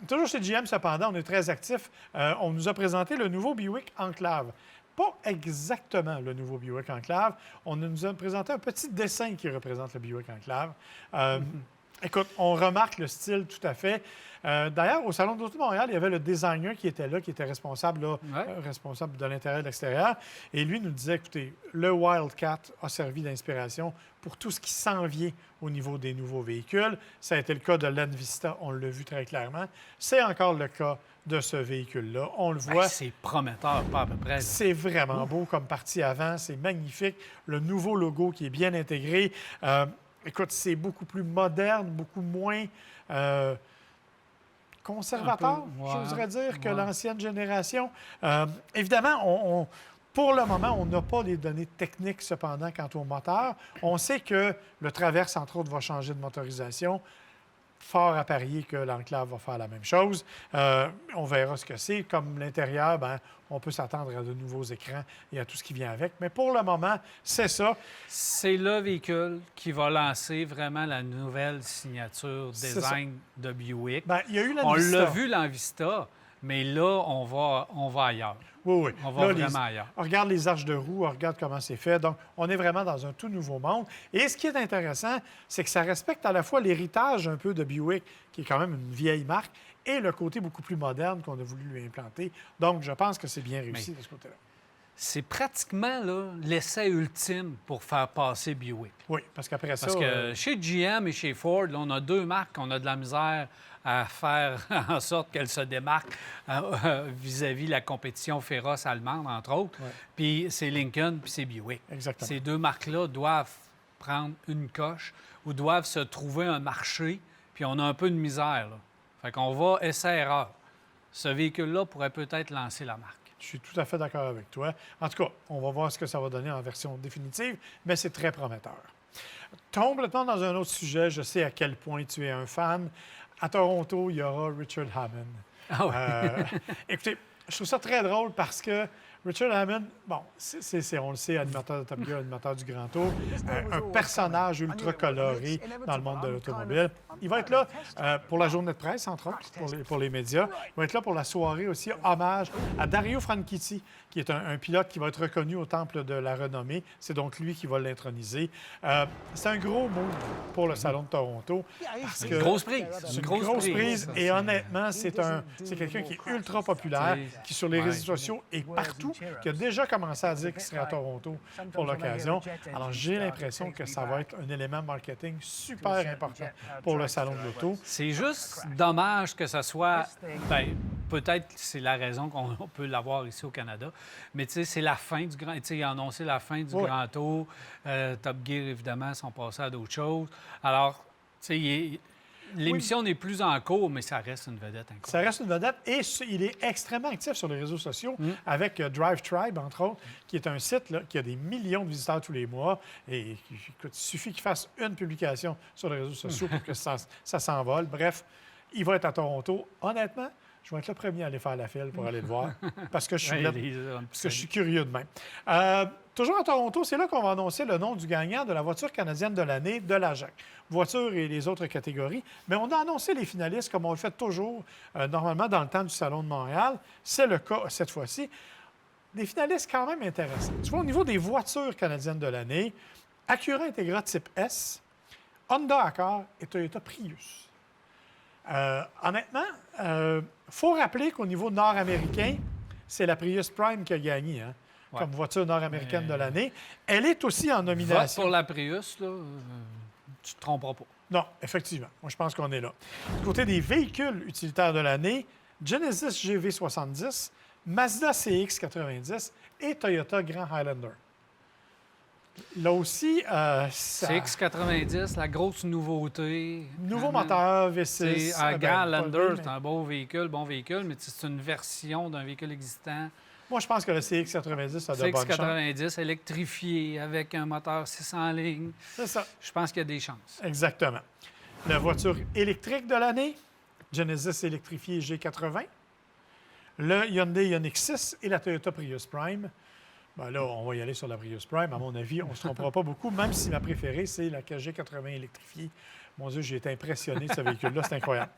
Toujours chez GM, cependant, on est très actifs. On nous a présenté le nouveau Buick Enclave. Pas exactement le nouveau Buick Enclave. On nous a présenté un petit dessin qui représente le Buick Enclave. Écoute, on remarque le style tout à fait. D'ailleurs, au Salon de l'Auto de Montréal, il y avait le designer qui était là, qui était responsable de l'intérieur et de l'extérieur. Et lui nous disait, écoutez, le Wildcat a servi d'inspiration pour tout ce qui s'en vient au niveau des nouveaux véhicules. Ça a été le cas de l'Envista, on l'a vu très clairement. C'est encore le cas de ce véhicule-là. On le voit. C'est prometteur, pas à peu près. C'est vraiment beau comme partie avant. C'est magnifique. Le nouveau logo qui est bien intégré. Écoute, c'est beaucoup plus moderne, beaucoup moins conservateur, j'oserais dire, que l'ancienne génération. Évidemment, pour le moment, on n'a pas les données techniques, cependant, quant au moteur. On sait que le Traverse, entre autres, va changer de motorisation. Fort à parier que l'Enclave va faire la même chose. On verra ce que c'est. Comme l'intérieur, on peut s'attendre à de nouveaux écrans et à tout ce qui vient avec. Mais pour le moment, c'est ça. C'est le véhicule qui va lancer vraiment la nouvelle signature design de Buick. Il y a eu on l'a vu, l'Envista, mais là, on va ailleurs. Oui. On va vraiment ailleurs. On regarde les arches de roue, on regarde comment c'est fait. Donc, on est vraiment dans un tout nouveau monde. Et ce qui est intéressant, c'est que ça respecte à la fois l'héritage un peu de Buick, qui est quand même une vieille marque, et le côté beaucoup plus moderne qu'on a voulu lui implanter. Donc, je pense que c'est bien réussi de ce côté-là. C'est pratiquement l'essai ultime pour faire passer Buick. Oui, parce qu'après ça... Parce que chez GM et chez Ford, là, on a 2 marques qu'on a de la misère à faire en sorte qu'elles se démarquent vis-à-vis la compétition féroce allemande, entre autres. Ouais. Puis c'est Lincoln, puis c'est Buick. Exactement. Ces 2 marques-là doivent prendre une coche ou doivent se trouver un marché, puis on a un peu de misère. Là. Fait qu'on va essai-erreur. Ce véhicule-là pourrait peut-être lancer la marque. Je suis tout à fait d'accord avec toi. En tout cas, on va voir ce que ça va donner en version définitive, mais c'est très prometteur. Complètement dans un autre sujet, je sais à quel point tu es un fan. À Toronto, il y aura Richard Hammond. Ah oui. Écoutez, je trouve ça très drôle parce que Richard Hammond, bon, on le sait, animateur de Top Gear, animateur du Grand Tour, un personnage ultra coloré dans le monde de l'automobile. Il va être là pour la journée de presse, entre autres, pour les médias. Il va être là pour la soirée aussi, hommage à Dario Franchitti, qui est un pilote qui va être reconnu au Temple de la Renommée. C'est donc lui qui va l'introniser. C'est un gros mot pour le Salon de Toronto. Parce C'est que une grosse prise. c'est une grosse prise. Ça, Et honnêtement, c'est quelqu'un qui est ultra populaire, qui sur les réseaux sociaux est partout, qui a déjà commencé à dire qu'il serait à Toronto pour l'occasion. Alors, j'ai l'impression que ça va être un élément marketing super important pour le Salon de l'auto. C'est juste dommage que ce soit. Bien, peut-être que c'est la raison qu'on peut l'avoir ici au Canada, mais tu sais, c'est la fin du Grand. Tu sais, ils ont annoncé la fin du Oui. Grand Tour. Top Gear, évidemment, sont passés à d'autres choses. Alors, tu sais, l'émission n'est plus en cours, mais ça reste une vedette incroyable. Ça reste une vedette et il est extrêmement actif sur les réseaux sociaux avec Drive Tribe, entre autres, qui est un site là, qui a des millions de visiteurs tous les mois. Et écoute, il suffit qu'il fasse une publication sur les réseaux sociaux pour que ça s'envole. Bref, il va être à Toronto. Honnêtement, je vais être le premier à aller faire la file pour aller le voir parce que je suis, parce que je suis curieux de même. Toujours à Toronto, c'est là qu'on va annoncer le nom du gagnant de la voiture canadienne de l'année de la JAC. Voiture et les autres catégories. Mais on a annoncé les finalistes comme on le fait toujours, normalement, dans le temps du Salon de Montréal. C'est le cas cette fois-ci. Des finalistes quand même intéressants. Tu vois, au niveau des voitures canadiennes de l'année, Acura Integra Type S, Honda Accord et Toyota Prius. Honnêtement, il faut rappeler qu'au niveau nord-américain, c'est la Prius Prime qui a gagné comme voiture nord-américaine de l'année. Elle est aussi en Vote nomination. pour la Prius, là, tu te tromperas pas. Non, effectivement. Moi, je pense qu'on est là. Du côté des véhicules utilitaires de l'année, Genesis GV70, Mazda CX90 et Toyota Grand Highlander. Là aussi, CX90, la grosse nouveauté. nouveau moteur V6. Grand Highlander, mais- c'est un bon véhicule, mais c'est une version d'un véhicule existant. Moi, je pense que le CX90 a de bonnes chances. CX90 électrifié avec un moteur 600 lignes. C'est ça. Je pense qu'il y a des chances. Exactement. La voiture électrique de l'année, Genesis électrifié G80. Le Hyundai Ioniq 6 et la Toyota Prius Prime. Ben là, on va y aller sur la Prius Prime. À mon avis, on ne se trompera pas beaucoup, même si ma préférée, c'est la G80 électrifiée. Mon Dieu, j'ai été impressionné de ce véhicule-là. C'est incroyable.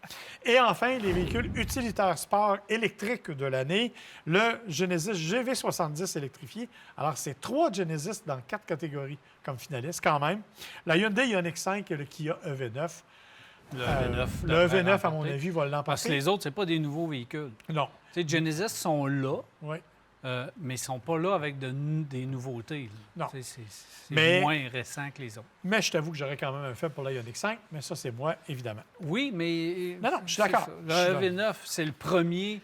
Et enfin, les véhicules utilitaires sport électriques de l'année, le Genesis GV70 électrifié. Alors, c'est 3 Genesis dans 4 catégories comme finalistes, quand même. La Hyundai Ioniq 5 et le Kia EV9. Le EV9. Le EV9, à mon avis, va Parce l'emporter. que les autres, c'est pas des nouveaux véhicules. Non. Tu sais, Genesis sont là, Oui. mais ils sont pas là avec des nouveautés. Là. Non. Tu sais, c'est Mais- moins récent que les autres. Mais je t'avoue que j'aurais quand même un faible pour la Ioniq 5, mais ça, c'est moi, évidemment. Oui, mais... Non, je suis c'est d'accord. ça. Je suis Le EV9, c'est le premier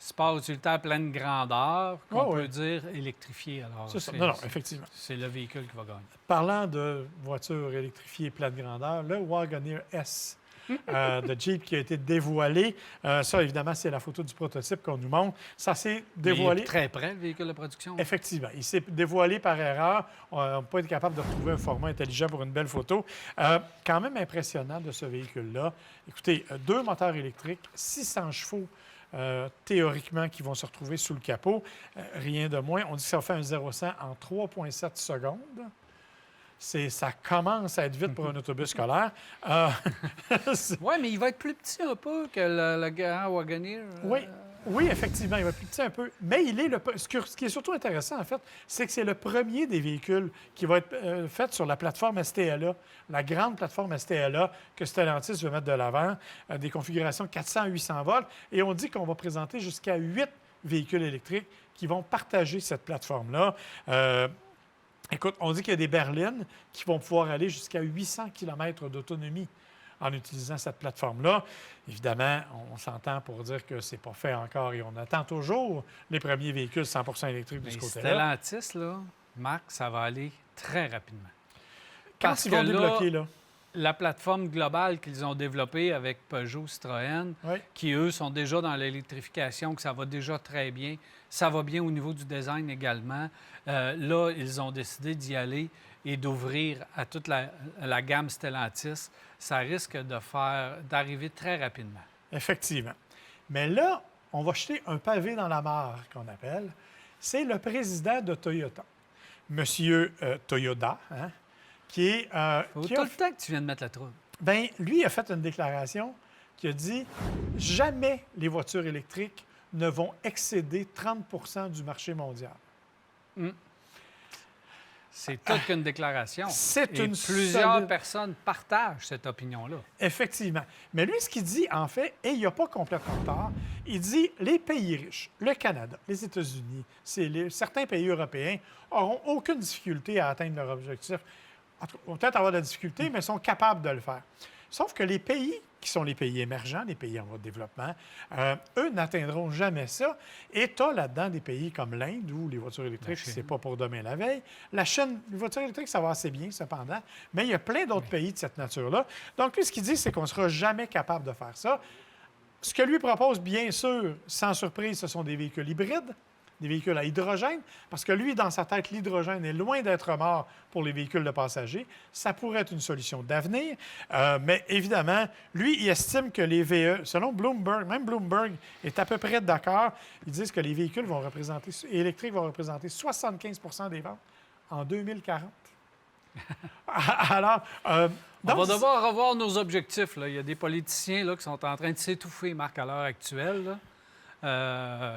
sport utilitaire pleine grandeur qu'on Ouais, peut ouais. dire électrifié. Alors, C'est ça. Non, effectivement. C'est le véhicule qui va gagner. Parlant de voitures électrifiées pleine grandeur, le Wagoneer S de Jeep qui a été dévoilé. Ça, évidemment, c'est la photo du prototype qu'on nous montre. Ça s'est Mais il dévoilé. est très près, le véhicule de production. Effectivement. Il s'est dévoilé par erreur. On n'a pas été capable de retrouver un format intelligent pour une belle photo. Quand même impressionnant de ce véhicule-là. Écoutez, 2 moteurs électriques, 600 chevaux théoriquement qui vont se retrouver sous le capot. Rien de moins. On dit que ça fait un 0-100 en 3,7 secondes. Ça commence à être vite pour un autobus scolaire. Oui, mais il va être plus petit un peu que le grand Wagoneer. Oui, effectivement, il va plus petit un peu. Mais il est ce qui est surtout intéressant, en fait, c'est que c'est le premier des véhicules qui va être fait sur la plateforme STLA, la grande plateforme STLA que Stellantis veut mettre de l'avant, des configurations 400 à 800 volts. Et on dit qu'on va présenter jusqu'à 8 véhicules électriques qui vont partager cette plateforme-là. Écoute, on dit qu'il y a des berlines qui vont pouvoir aller jusqu'à 800 km d'autonomie en utilisant cette plateforme-là. Évidemment, on s'entend pour dire que c'est pas fait encore et on attend toujours les premiers véhicules 100 électriques de Mais ce côté-là. Stellantis, là, Marc, ça va aller très rapidement. Quand Parce ils vont que là, débloquer, là? la plateforme globale qu'ils ont développée avec Peugeot, Citroën, Oui. qui, eux, sont déjà dans l'électrification, que ça va déjà très bien. Ça va bien au niveau du design également. Là, ils ont décidé d'y aller et d'ouvrir à toute la gamme Stellantis. Ça risque d'arriver très rapidement. Effectivement. Mais là, on va jeter un pavé dans la mare, qu'on appelle. C'est le président de Toyota, Monsieur Toyoda, qui est... Faut qui tout a- le temps que tu viens de mettre la trouble. Bien, lui a fait une déclaration qui a dit « Jamais les voitures électriques ne vont excéder 30 du marché mondial. » C'est toute qu'une déclaration. C'est Et une plusieurs solide- personnes partagent cette opinion-là. Effectivement. Mais lui, ce qu'il dit, en fait, et il n'a pas complètement tort, il dit les pays riches, le Canada, les États-Unis, certains pays européens n'auront aucune difficulté à atteindre leur objectif. En tout cas, vont peut-être avoir de la difficulté, mais sont capables de le faire. Sauf que les pays qui sont les pays émergents, les pays en voie de développement, eux n'atteindront jamais ça. Et tu as là-dedans des pays comme l'Inde, où les voitures électriques, c'est pas pour demain la veille. La Chine, les voitures électriques, ça va assez bien, cependant. Mais il y a plein d'autres pays de cette nature-là. Donc, lui, ce qu'il dit, c'est qu'on ne sera jamais capable de faire ça. Ce que lui propose, bien sûr, sans surprise, ce sont des véhicules hybrides, des véhicules à hydrogène, parce que lui, dans sa tête, l'hydrogène est loin d'être mort pour les véhicules de passagers. Ça pourrait être une solution d'avenir, mais évidemment, lui, il estime que les VE, selon Bloomberg, même Bloomberg est à peu près d'accord, ils disent que les véhicules électriques vont représenter 75 des ventes en 2040. Alors, On va devoir revoir nos objectifs. Là. Il y a des politiciens là, qui sont en train de s'étouffer, Marc, à l'heure actuelle. Là.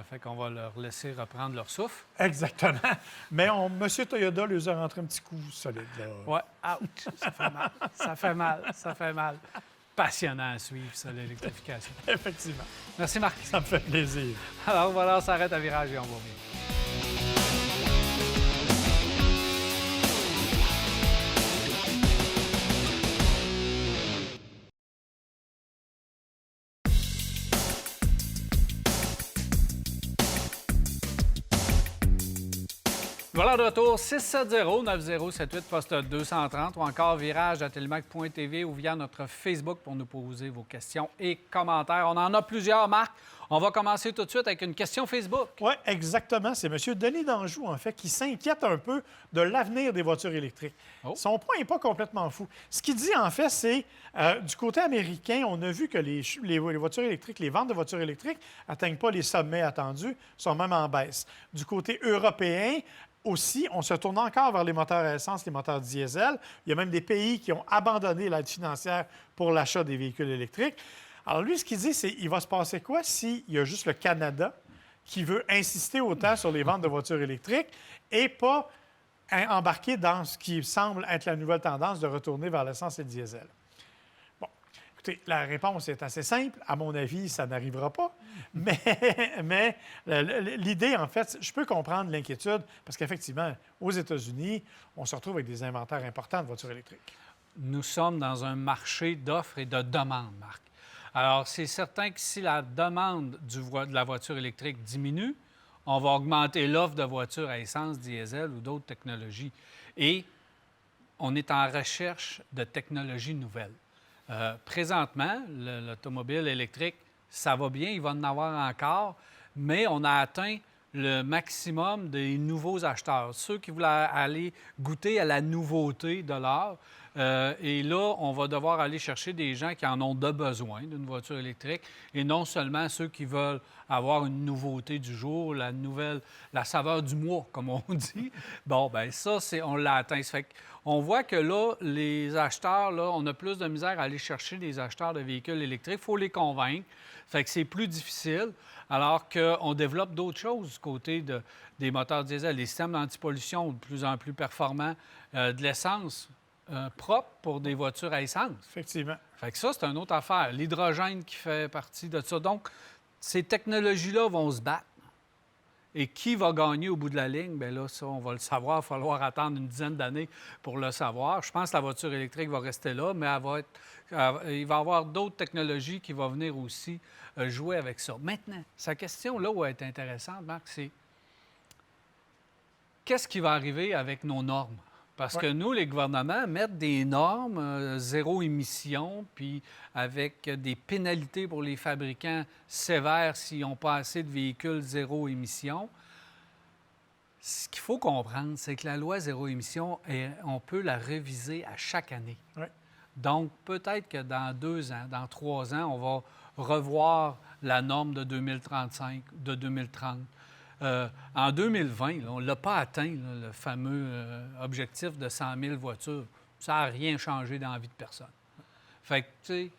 Fait qu'on va leur laisser reprendre leur souffle. Exactement. Mais M. Toyoda leur a rentré un petit coup solide. Là. Ouais, ouch, ça fait mal. Ça fait mal, ça fait mal. Passionnant à suivre, ça, l'électrification. Effectivement. Merci, Marc. Ça me fait plaisir. Alors voilà, on s'arrête à Virage et on va revenir. Voilà de retour, 670-9078, poste 230 ou encore virage à télémac.tv ou via notre Facebook pour nous poser vos questions et commentaires. On en a plusieurs, Marc. On va commencer tout de suite avec une question Facebook. Oui, exactement. C'est M. Denis d'Anjou, en fait, qui s'inquiète un peu de l'avenir des voitures électriques. Oh. Son point n'est pas complètement fou. Ce qu'il dit, en fait, c'est du côté américain, on a vu que les voitures électriques, les ventes de voitures électriques n'atteignent pas les sommets attendus, sont même en baisse. Du côté européen, aussi, on se tourne encore vers les moteurs à essence, les moteurs diesel. Il y a même des pays qui ont abandonné l'aide financière pour l'achat des véhicules électriques. Alors lui, ce qu'il dit, c'est qu'il va se passer quoi s'il y a juste le Canada qui veut insister autant sur les ventes de voitures électriques et pas embarquer dans ce qui semble être la nouvelle tendance de retourner vers l'essence et le diesel? Bon, écoutez, la réponse est assez simple. À mon avis, ça n'arrivera pas. Mais l'idée, en fait, je peux comprendre l'inquiétude parce qu'effectivement, aux États-Unis, on se retrouve avec des inventaires importants de voitures électriques. Nous sommes dans un marché d'offres et de demandes, Marc. Alors, c'est certain que si la demande de la voiture électrique diminue, on va augmenter l'offre de voitures à essence, diesel ou d'autres technologies. Et on est en recherche de technologies nouvelles. Présentement, l'automobile électrique, ça va bien, il va en avoir encore, mais on a atteint le maximum des nouveaux acheteurs, ceux qui voulaient aller goûter à la nouveauté de l'art. Et là, on va devoir aller chercher des gens qui en ont de besoin d'une voiture électrique et non seulement ceux qui veulent avoir une nouveauté du jour, la saveur du mois, comme on dit. Bon, bien ça, on l'a atteint. Ça fait on voit que là, les acheteurs, là, on a plus de misère à aller chercher des acheteurs de véhicules électriques. Il faut les convaincre. Fait que c'est plus difficile, alors qu'on développe d'autres choses du côté des moteurs diesel, les systèmes d'antipollution de plus en plus performants, de l'essence propre pour des voitures à essence. Effectivement. Fait que ça, c'est une autre affaire. L'hydrogène qui fait partie de ça. Donc, ces technologies-là vont se battre. Et qui va gagner au bout de la ligne? Bien là, ça, on va le savoir. Il va falloir attendre une dizaine d'années pour le savoir. Je pense que la voiture électrique va rester là, mais il va y avoir d'autres technologies qui vont venir aussi jouer avec ça. Maintenant, sa question là où elle est intéressante, Marc, c'est qu'est-ce qui va arriver avec nos normes? Parce que nous, les gouvernements mettent des normes zéro émission, puis avec des pénalités pour les fabricants sévères s'ils n'ont pas assez de véhicules zéro émission. Ce qu'il faut comprendre, c'est que la loi zéro émission, on peut la réviser à chaque année. Oui. Donc, peut-être que dans 2 ans, dans 3 ans, on va revoir la norme de 2035, de 2030. En 2020, là, on ne l'a pas atteint, là, le fameux objectif de 100 000 voitures. Ça n'a rien changé dans la vie de personne. Fait que, tu sais,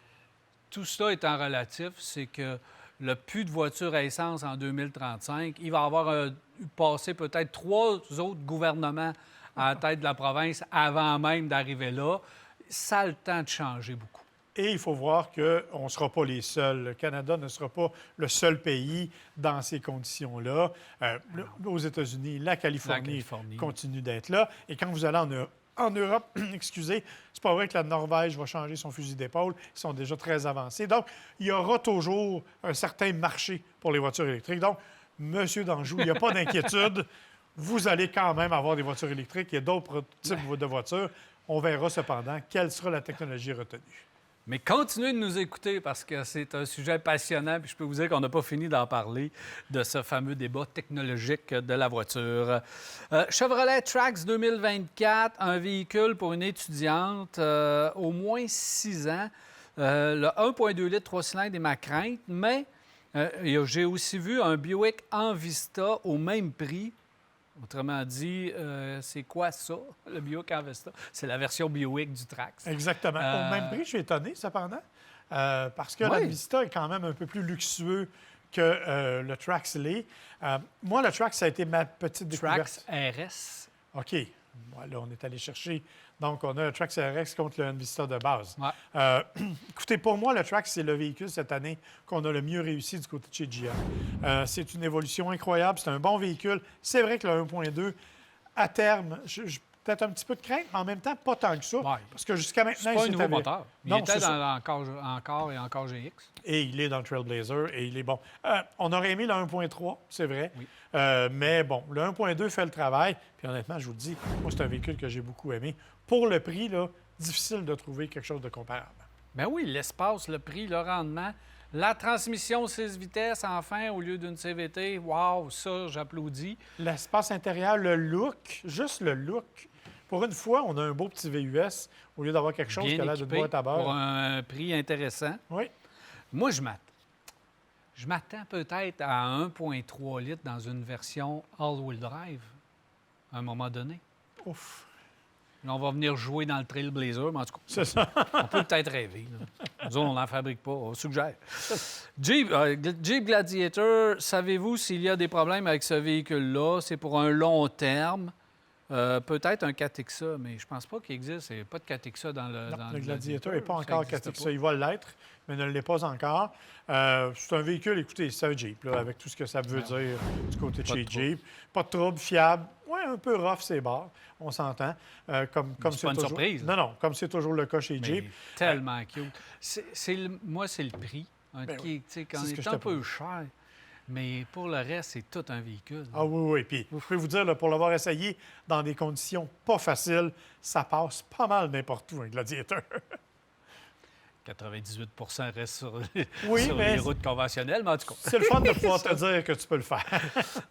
tout ça étant relatif, c'est que le plus de voitures à essence en 2035, il va y avoir passé peut-être 3 autres gouvernements à la tête de la province avant même d'arriver là. Ça a le temps de changer beaucoup. Et il faut voir qu'on ne sera pas les seuls. Le Canada ne sera pas le seul pays dans ces conditions-là. Aux États-Unis, la Californie continue d'être là. Et quand vous allez en Europe, excusez, c'est pas vrai que la Norvège va changer son fusil d'épaule. Ils sont déjà très avancés. Donc, il y aura toujours un certain marché pour les voitures électriques. Donc, Monsieur Danjou, il n'y a pas d'inquiétude. Vous allez quand même avoir des voitures électriques. Il y a d'autres types de voitures. On verra cependant quelle sera la technologie retenue. Mais continuez de nous écouter parce que c'est un sujet passionnant. Puis je peux vous dire qu'on n'a pas fini d'en parler, de ce fameux débat technologique de la voiture. Chevrolet Trax 2024, un véhicule pour une étudiante, au moins 6 ans. Le 1,2 litres 3 cylindres est ma crainte, mais j'ai aussi vu un Buick Envista au même prix. Autrement dit, c'est quoi ça, le Buick Envista? C'est la version Buick du Trax. Exactement. Au même prix, je suis étonné, cependant, parce que l'Envista est quand même un peu plus luxueux que le Trax l'est. Moi, le Trax, ça a été ma petite découverte. Trax RS. OK. Voilà, on est allé chercher. Donc, on a le Trax RX contre le Envista de base. Ouais. Écoutez, pour moi, le Trax, c'est le véhicule cette année qu'on a le mieux réussi du côté de chez GM. C'est une évolution incroyable. C'est un bon véhicule. C'est vrai que le 1.2, à terme, peut-être un petit peu de crainte, mais en même temps, pas tant que ça. Ouais. Parce que jusqu'à maintenant, C'est pas un nouveau moteur. Il était dans encore GX. Et il est dans le Trailblazer et il est bon. On aurait aimé le 1.3, c'est vrai. Oui. Mais bon, le 1.2 fait le travail. Puis honnêtement, je vous le dis, moi, c'est un véhicule que j'ai beaucoup aimé. Pour le prix, là, difficile de trouver quelque chose de comparable. Ben oui, l'espace, le prix, le rendement. La transmission 6 vitesses, enfin, au lieu d'une CVT. Wow, ça, j'applaudis. L'espace intérieur, le look, juste le look. Pour une fois, on a un beau petit VUS au lieu d'avoir quelque chose qui a l'air d'une boîte à beurre. Pour un prix intéressant. Oui. Moi, je m'attends peut-être à 1,3 litres dans une version all-wheel drive à un moment donné. Ouf. Là, on va venir jouer dans le Trailblazer, mais en tout cas, C'est ça. on peut peut-être rêver. Là. Nous, on n'en fabrique pas, on suggère. Jeep Gladiator, savez-vous s'il y a des problèmes avec ce véhicule-là? C'est pour un long terme. Peut-être un 4XA, mais je pense pas qu'il existe. Il n'y a pas de 4XA dans le... Non, le Gladiator n'est pas encore 4XA. Il va l'être, mais ne l'est pas encore. C'est un véhicule, écoutez, c'est un Jeep, là, avec tout ce que ça veut dire du côté de chez Jeep. Pas de trouble, fiable. Oui, un peu rough, c'est barres. On s'entend. Comme c'est pas une toujours... surprise. Non, comme c'est toujours le cas chez Mais Jeep. tellement cute. Moi, c'est le prix. Oui. Quand il est un peu cher. Mais pour le reste, c'est tout un véhicule. Ah oui. Puis, je peux vous dire, là, pour l'avoir essayé dans des conditions pas faciles, ça passe pas mal n'importe où, un Gladiator. 98 reste sur mais les routes conventionnelles, mais en tout cas. C'est le fun de pouvoir te dire que tu peux le faire.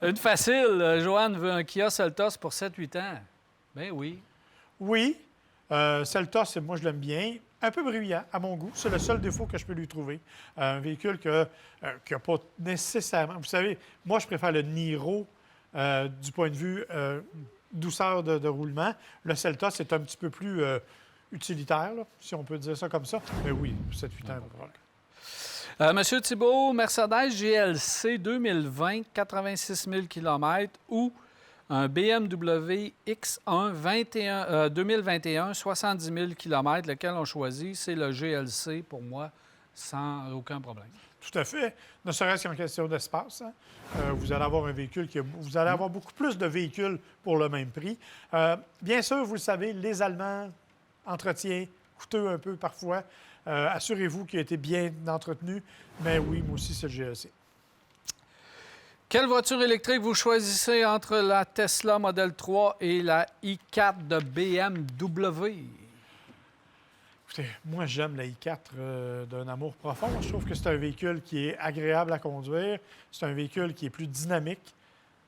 Une facile. Joanne veut un Kia Seltos pour 7-8 ans. Ben oui. Oui. Seltos, moi, je l'aime bien. Un peu bruyant, à mon goût. C'est le seul défaut que je peux lui trouver. Un véhicule qui n'a pas nécessairement... Vous savez, moi, je préfère le Niro du point de vue douceur de roulement. Le Seltos est un petit peu plus utilitaire, là, si on peut dire ça comme ça. Mais oui, 7-8 ans. Monsieur Thibault, Mercedes GLC 2020, 86 000 km ou un BMW X1 2021, 70 000 km, lequel on choisit, c'est le GLC pour moi, sans aucun problème. Tout à fait. Ne serait-ce qu'en question d'espace. Hein? Vous allez avoir un véhicule vous allez avoir beaucoup plus de véhicules pour le même prix. Bien sûr, vous le savez, les Allemands, entretien coûteux un peu parfois. Assurez-vous qu'il a été bien entretenu. Mais oui, moi aussi, c'est le GLC. Quelle voiture électrique vous choisissez entre la Tesla Model 3 et la i4 de BMW? Écoutez, moi, j'aime la i4 d'un amour profond. Je trouve que c'est un véhicule qui est agréable à conduire. C'est un véhicule qui est plus dynamique.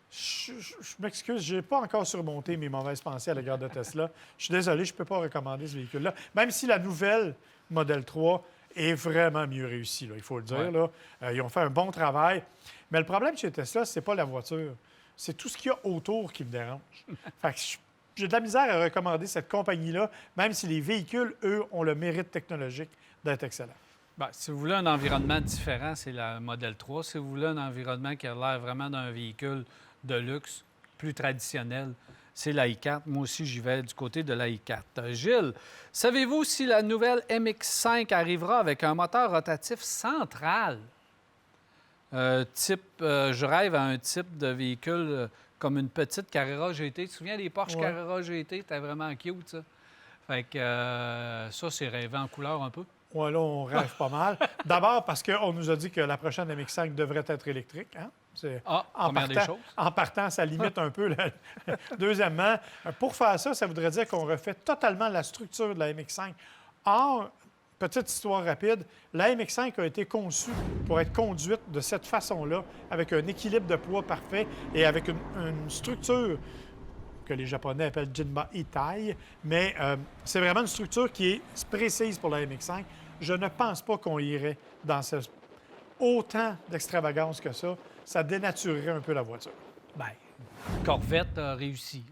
Je m'excuse, je n'ai pas encore surmonté mes mauvaises pensées à l'égard de Tesla. Je suis désolé, je ne peux pas recommander ce véhicule-là. Même si la nouvelle Model 3 est vraiment mieux réussie, là, il faut le dire. Ouais. Là. Ils ont fait un bon travail. Mais le problème chez Tesla, ce n'est pas la voiture. C'est tout ce qu'il y a autour qui me dérange. Fait que j'ai de la misère à recommander cette compagnie-là, même si les véhicules, eux, ont le mérite technologique d'être excellent. Bien, si vous voulez un environnement différent, c'est la Model 3. Si vous voulez un environnement qui a l'air vraiment d'un véhicule de luxe, plus traditionnel, c'est la i4. Moi aussi, j'y vais du côté de la i4. Gilles, savez-vous si la nouvelle MX5 arrivera avec un moteur rotatif central? Je rêve à un type de véhicule comme une petite Carrera GT. Tu te souviens des Porsche Carrera GT? C'était vraiment cute, ça. Fait que ça, c'est rêvé en couleur un peu. Oui, là, on rêve pas mal. D'abord parce qu'on nous a dit que la prochaine MX5 devrait être électrique. Hein? Première des choses. En partant, ça limite un peu. Deuxièmement, pour faire ça, ça voudrait dire qu'on refait totalement la structure de la MX5. Or, petite histoire rapide, la MX5 a été conçue pour être conduite de cette façon-là, avec un équilibre de poids parfait et avec une structure que les Japonais appellent Jinba Itai, mais c'est vraiment une structure qui est précise pour la MX5. Je ne pense pas qu'on irait dans autant d'extravagance que ça. Ça dénaturerait un peu la voiture. Bien, Corvette a réussi.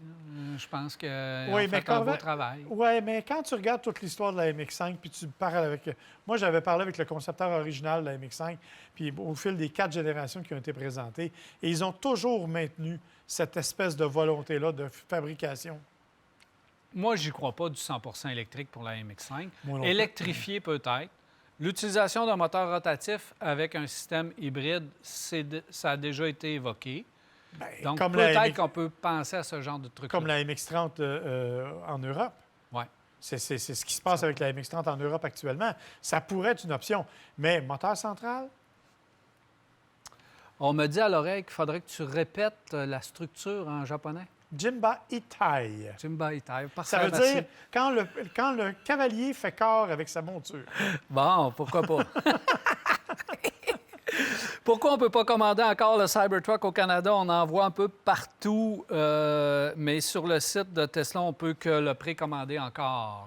Je pense qu'ils ont Oui, fait un beau travail. Oui, mais quand tu regardes toute l'histoire de la MX5, puis tu parles avec... Moi, j'avais parlé avec le concepteur original de la MX5, puis au fil des 4 générations qui ont été présentées, et ils ont toujours maintenu cette espèce de volonté-là de fabrication. Moi, j'y crois pas du 100 électrique pour la MX5. Électrifié peut-être. L'utilisation d'un moteur rotatif avec un système hybride, ça a déjà été évoqué. Bien, donc, comme peut-être qu'on peut penser à ce genre de truc. Comme la MX-30 en Europe. Oui. C'est ce qui se passe avec la MX-30 en Europe actuellement. Ça pourrait être une option. Mais moteur central? On me dit à l'oreille qu'il faudrait que tu répètes la structure en japonais. Jinba Itai. Jinba Itai. Ça veut dire quand le cavalier fait corps avec sa monture. Bon, pourquoi pas? Pourquoi on ne peut pas commander encore le Cybertruck au Canada? On en voit un peu partout, mais sur le site de Tesla, on ne peut que le précommander encore.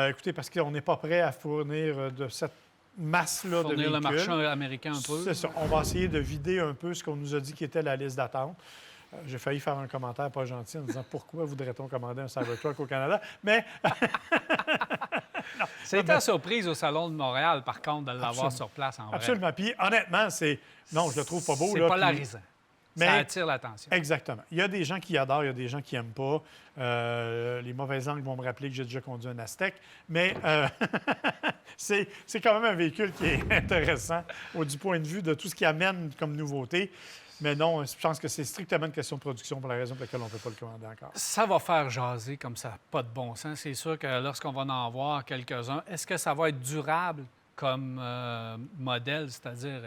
Écoutez, parce qu'on n'est pas prêt à fournir de cette masse-là de véhicules. Fournir le marché américain un peu. C'est ça. On va essayer de vider un peu ce qu'on nous a dit qui était la liste d'attente. J'ai failli faire un commentaire pas gentil en disant « Pourquoi voudrait-on commander un Cybertruck au Canada? » Mais... C'était une surprise au Salon de Montréal, par contre, de l'avoir sur place en vrai. Absolument. Puis honnêtement, non, je le trouve pas beau. C'est polarisant. Mais... Ça attire l'attention. Exactement. Il y a des gens qui adorent, il y a des gens qui n'aiment pas. Les mauvais angles vont me rappeler que j'ai déjà conduit un Aztec. Mais c'est quand même un véhicule qui est intéressant du point de vue de tout ce qui amène comme nouveauté. Mais non, je pense que c'est strictement une question de production pour la raison pour laquelle on ne peut pas le commander encore. Ça va faire jaser comme ça, pas de bon sens. C'est sûr que lorsqu'on va en voir quelques-uns, est-ce que ça va être durable comme modèle? C'est-à-dire,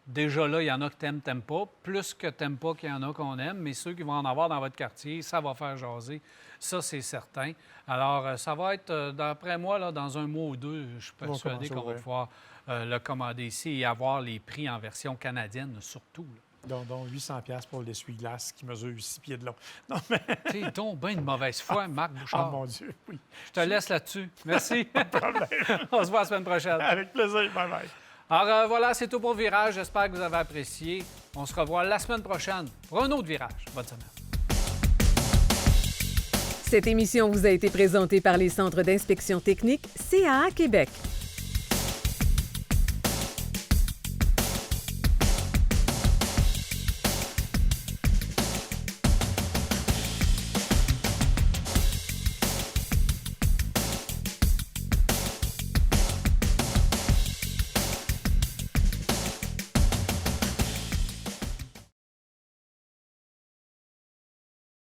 déjà là, il y en a que t'aimes pas, plus que t'aimes pas qu'il y en a qu'on aime, mais ceux qui vont en avoir dans votre quartier, ça va faire jaser. Ça, c'est certain. Alors, ça va être, d'après moi, là, dans un mois ou deux, je suis persuadé qu'on va pouvoir le commander ici et avoir les prix en version canadienne, surtout. Là. Donc 800$ pour l'essuie-glace qui mesure 6 pieds de long. Non, mais... T'es donc bien de mauvaise foi, Marc Bouchard. Oh mon Dieu, oui. Je te laisse là-dessus. Merci. Pas de problème. On se voit la semaine prochaine. Avec plaisir. Bye-bye. Alors voilà, c'est tout pour Virage. J'espère que vous avez apprécié. On se revoit la semaine prochaine pour un autre Virage. Bonne semaine. Cette émission vous a été présentée par les Centres d'inspection technique CAA Québec.